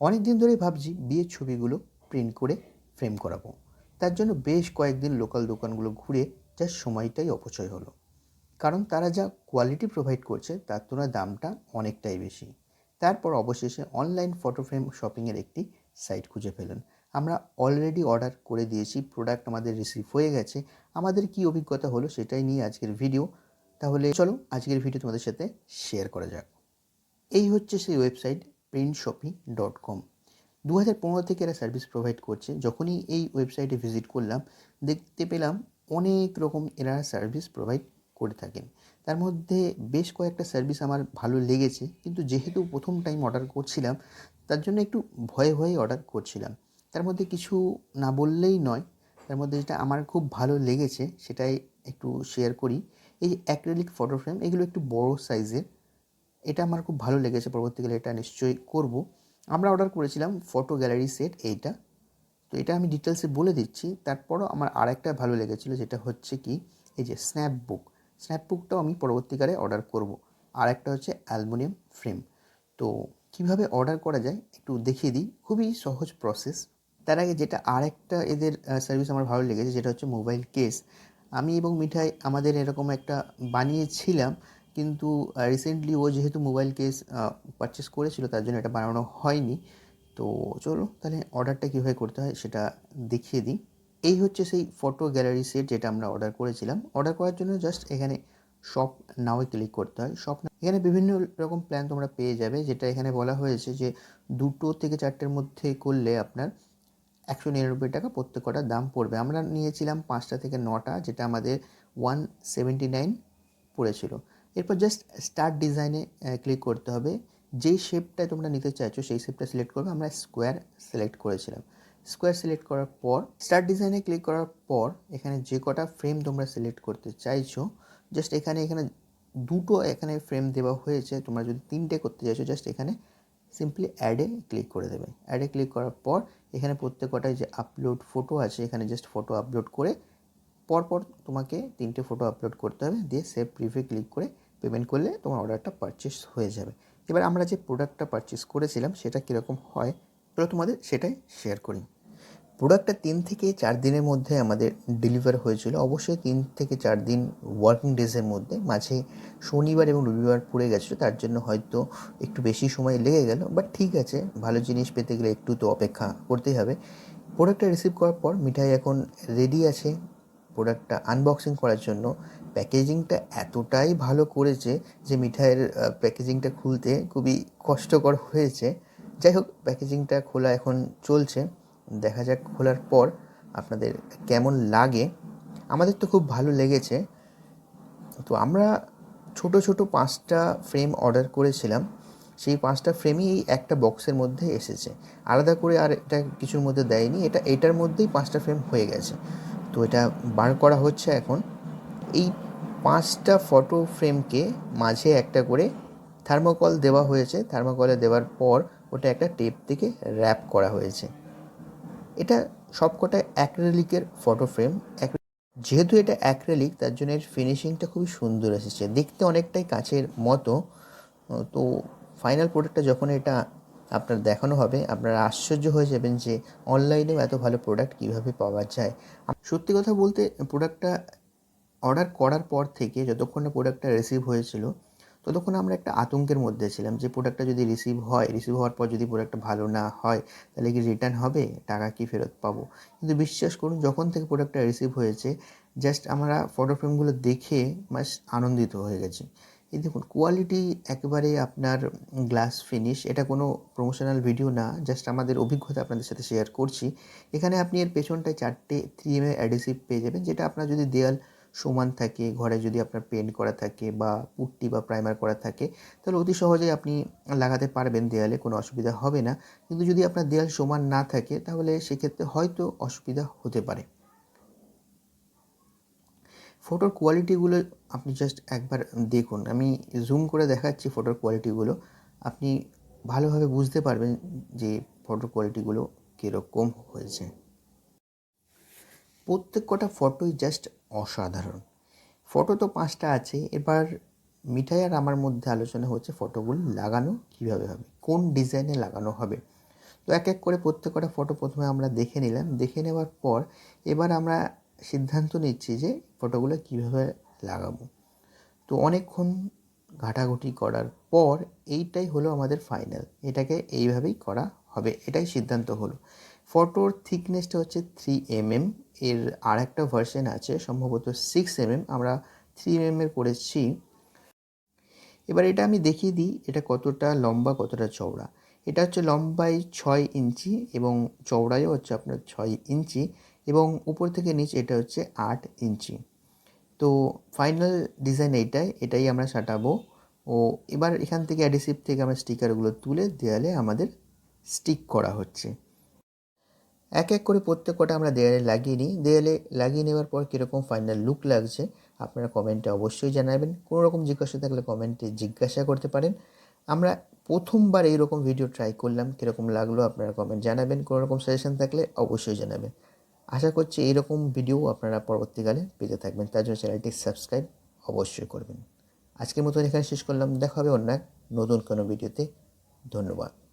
অনেক দিন ধরেই ভাবছি বিয়ের ছবিগুলো প্রিন্ট করে ফ্রেম করাবো। তার জন্য বেশ কয়েকদিন লোকাল দোকানগুলো ঘুরে যা সময়টাই অপচয় হলো। কারণ তারা যা কোয়ালিটি প্রোভাইড করছে তার তুলনায় দামটা অনেকটাই বেশি। তারপর অবশেষে অনলাইন ফটো ফ্রেম শপিংয়ের একটি সাইট খুঁজে পেলেন। আমরা অলরেডি অর্ডার করে দিয়েছি, প্রোডাক্ট আমাদের রিসিভ হয়ে গেছে। আমাদের কি অভিজ্ঞতা হলো সেটাই নিয়ে আজকের ভিডিও। তাহলে চলো আজকের ভিডিও তোমাদের সাথে শেয়ার করা যাক। এই হচ্ছে সেই ওয়েবসাইট printshopee.com। 2015 থেকে এরা সার্ভিস প্রোভাইড করছে। যখনই এই ওয়েবসাইটে ভিজিট করলাম দেখতে পেলাম অনেক রকম এরা সার্ভিস প্রোভাইড করে থাকেন। তার মধ্যে বেশ কয়েকটা সার্ভিস আমার ভালো লেগেছে, কিন্তু যেহেতু প্রথম টাইম অর্ডার করছিলাম তার জন্য একটু ভয়ে ভয়ে অর্ডার করছিলাম। তার মধ্যে কিছু না বললেই নয়। তার মধ্যে যেটা আমার খুব ভালো লেগেছে সেটাই একটু শেয়ার করি। এই যে অ্যাক্রিলিক ফটো ফ্রেম, এগুলো একটু বড় সাইজের। এটা আমার খুব ভালো লেগেছে, পরবর্তীকালে এটা নিশ্চয়ই করব। আমরা অর্ডার করেছিলাম ফটো গ্যালারি সেট এইটা। তো এটা আমি ডিটেলসে বলে দিচ্ছি। তারপরও আমার আরেকটা ভালো লেগেছিলো, যেটা হচ্ছে কি এই যে স্ন্যাপবুকটাও আমি পরবর্তীকালে অর্ডার করব। আর একটা হচ্ছে অ্যালুমিনিয়াম ফ্রেম। তো কিভাবে অর্ডার করা যায় একটু দেখিয়ে দিই, খুবই সহজ প্রসেস। তার আগে যেটা আরেকটা এদের সার্ভিস আমার ভালো লেগেছে যেটা হচ্ছে মোবাইল কেস। আমি এবং মিঠাই আমাদের এরকম একটা বানিয়েছিলাম, কিন্তু রিসেন্টলি ও যেহেতু মোবাইল কেস পারচেস করেছিল তার জন্য এটা বানানো হয়নি। তো চলো তাহলে অর্ডারটা কীভাবে করতে হয় সেটা দেখিয়ে দিই। এই হচ্ছে সেই ফটো গ্যালারি সেট যেটা আমরা অর্ডার করেছিলাম। অর্ডার করার জন্য জাস্ট এখানে শপ নাওয়ে ক্লিক করতে হয়। এখানে বিভিন্ন রকম প্ল্যান তোমরা পেয়ে যাবে, যেটা এখানে বলা হয়েছে যে 2 থেকে 4টের মধ্যে করলে আপনার 199 টাকা প্রত্যেক কটার দাম পড়বে। আমরা নিয়েছিলাম 5টা থেকে 9টা, যেটা আমাদের 179 পড়েছিল। এরপর জাস্ট স্টার্ট ডিজাইনে ক্লিক করতে হবে। যেই শেপটায় তোমরা নিতে চাইছো সেই শেপটা সিলেক্ট করবে। আমরা স্কোয়ার সিলেক্ট করেছিলাম। স্কোয়ার সিলেক্ট করার পর স্টার্ট ডিজাইনে ক্লিক করার পর এখানে যে কটা ফ্রেম তোমরা সিলেক্ট করতে চাইছো জাস্ট এখানে দুটো এখানে ফ্রেম দেওয়া হয়েছে। তোমরা যদি 3টে করতে চাইছো জাস্ট এখানে সিম্পলি অ্যাডে ক্লিক করে দেবে। অ্যাডে ক্লিক করার পর এখানে প্রত্যেক কটায় যে আপলোড ফটো আছে এখানে জাস্ট ফটো আপলোড করে পরপর তোমাকে 3টে ফটো আপলোড করতে হবে, দিয়ে সেভ প্রিভিউ ক্লিক করে পেমেন্ট করলে তোমার অর্ডারটা পারচেস হয়ে যাবে। এবার আমরা যে প্রোডাক্টটা পারচেস করেছিলাম সেটা কীরকম হয় চলো তোমাদের সেটাই শেয়ার করি। প্রোডাক্টটা 3 থেকে 4 দিনের মধ্যে আমাদের ডেলিভার হয়েছিল। অবশ্যই 3 থেকে 4 দিন ওয়ার্কিং ডেজের মধ্যে, মাঝে শনিবার এবং রবিবার পড়ে গেছিলো, তার জন্য হয়তো একটু বেশি সময় লেগে গেল। বাট ঠিক আছে, ভালো জিনিস পেতে গেলে একটু তো অপেক্ষা করতেই হবে। প্রোডাক্টটা রিসিভ করার পর মিঠাই এখন রেডি আছে প্রোডাক্টটা আনবক্সিং করার জন্য। প্যাকেজিংটা এতটাই ভালো করেছে যে মিঠাইয়ের প্যাকেজিংটা খুলতে খুবই কষ্টকর হয়েছে। যাই হোক, প্যাকেজিংটা খোলা এখন চলছে, দেখা যাক খোলার পর আপনাদের কেমন লাগে। আমাদের তো খুব ভালো লেগেছে। তো আমরা ছোট ছোট 5টা ফ্রেম অর্ডার করেছিলাম। সেই 5টা ফ্রেমই এই একটা বক্সের মধ্যে এসেছে, আলাদা করে আর এটা কিছুর মধ্যে দেয়নি। এটার মধ্যেই 5টা ফ্রেম হয়ে গেছে। তো এটা বার করা হচ্ছে এখন। এই 5টা ফটো ফ্রেমকে মাঝে একটা করে থার্মোকল দেওয়া হয়েছে। থার্মোকলে দেওয়ার পর ওটা একটা টেপ থেকে র্যাপ করা হয়েছে। এটা সবকটা অ্যাক্রিলিকের ফটো ফ্রেম। যেহেতু এটা অ্যাক্রিলিক তার জন্য এর ফিনিশিংটা খুবই সুন্দর এসেছে, দেখতে অনেকটাই কাচের মতো। তো ফাইনাল প্রোডাক্টটা যখন এটা আপনার দেখানো হবে আপনারা আশ্চর্য হয়ে যাবেন যে অনলাইনেও এত ভালো প্রোডাক্ট কীভাবে পাওয়া যায়। সত্যি কথা বলতে প্রোডাক্টটা অর্ডার করার পর থেকে যতক্ষণ না প্রোডাক্টটা রিসিভ হয়েছিল ততক্ষণ আমরা একটা আতঙ্কের মধ্যে ছিলাম যে প্রোডাক্টটা যদি রিসিভ হওয়ার পর যদি প্রোডাক্টটা ভালো না হয় তাহলে কি রিটার্ন হবে, টাকা কি ফেরত পাবো। কিন্তু বিশ্বাস করুন, যখন থেকে প্রোডাক্টটা রিসিভ হয়েছে জাস্ট আমরা ফটো ফ্রেমগুলো দেখে বেশ আনন্দিত হয়ে গেছি। এই দেখুন কোয়ালিটি একেবারে আপনার গ্লাস ফিনিশ। এটা কোনো প্রমোশনাল ভিডিও না, জাস্ট আমাদের অভিজ্ঞতা আপনাদের সাথে শেয়ার করছি। এখানে আপনি এর পেছনটায় 4টে 3M অ্যাডিসিভ পেয়ে যাবেন, যেটা আপনার যদি দেয়াল সমান থাকে, ঘরে যদি আপনার পেন্ট করা থাকে বা পুট্টি বা প্রাইমার করা থাকে তাহলে অতি সহজেই আপনি লাগাতে পারবেন, দেয়ালে কোনো অসুবিধা হবে না। কিন্তু যদি আপনার দেয়াল সমান না থাকে তাহলে সেক্ষেত্রে হয়তো অসুবিধা হতে পারে। ফটোর কোয়ালিটিগুলো আপনি জাস্ট একবার দেখুন, আমি জুম করে দেখাচ্ছি ফটোর কোয়ালিটিগুলো। আপনি ভালোভাবে বুঝতে পারবেন যে ফটোর কোয়ালিটিগুলো কীরকম হয়েছে। প্রত্যেক কটা ফটোই জাস্ট অসাধারণ। ফটো তো 5টা আছে, এবার মিঠাই আর আমার মধ্যে আলোচনা হচ্ছে ফটোগুলো লাগানো কীভাবে হবে, কোন ডিজাইনে লাগানো হবে। তো এক এক করে প্রত্যেকটা ফটো প্রথমে আমরা দেখে নিলাম। দেখে নেওয়ার পর এবার আমরা সিদ্ধান্ত নিচ্ছি যে ফটোগুলো কীভাবে লাগাবো। তো অনেকক্ষণ ঘাটাঘুটি করার পর এইটাই হলো আমাদের ফাইনাল। এটাকে এইভাবেই করা হবে, এটাই সিদ্ধান্ত হলো। ফটোর থিকনেসটা হচ্ছে 3 mm। এর আর একটা ভার্সন আছে সম্ভবত 6 mm, আমরা 3 mm এর করেছি। এবার এটা আমি দেখিয়ে দিই এটা কতটা লম্বা কতটা চওড়া। এটা হচ্ছে লম্বায় 6 ইঞ্চি এবং চওড়ায়ও হচ্ছে আপনার 6 ইঞ্চি এবং উপর থেকে নিচ এটা হচ্ছে 8 ইঞ্চি। তো ফাইনাল ডিজাইন এটাই আমরা সাঁটাবো। ও এবার এখান থেকে অ্যাডিসিভ থেকে আমরা স্টিকারগুলো তুলে দেয়ালে আমাদের স্টিক করা হচ্ছে। এক এক করে প্রত্যেকটা আমরা দেয়ালে লাগিয়ে নিই। দেয়ালে লাগিয়ে নেওয়ার পর কীরকম ফাইনাল লুক লাগছে আপনারা কমেন্টে অবশ্যই জানাবেন। কোনো রকম জিজ্ঞাসা থাকলে কমেন্টে জিজ্ঞাসা করতে পারেন। আমরা প্রথমবার এইরকম ভিডিও ট্রাই করলাম, কীরকম লাগলো আপনারা কমেন্ট জানাবেন। কোনো রকম সাজেশন থাকলে অবশ্যই জানাবেন। আশা করছি এইরকম ভিডিও আপনারা পরবর্তীকালে পেতে থাকবেন, তার জন্য চ্যানেলটি সাবস্ক্রাইব অবশ্যই করবেন। আজকের মতন এখানে শেষ করলাম, দেখা হবে অন্য এক নতুন কোনো ভিডিওতে। ধন্যবাদ।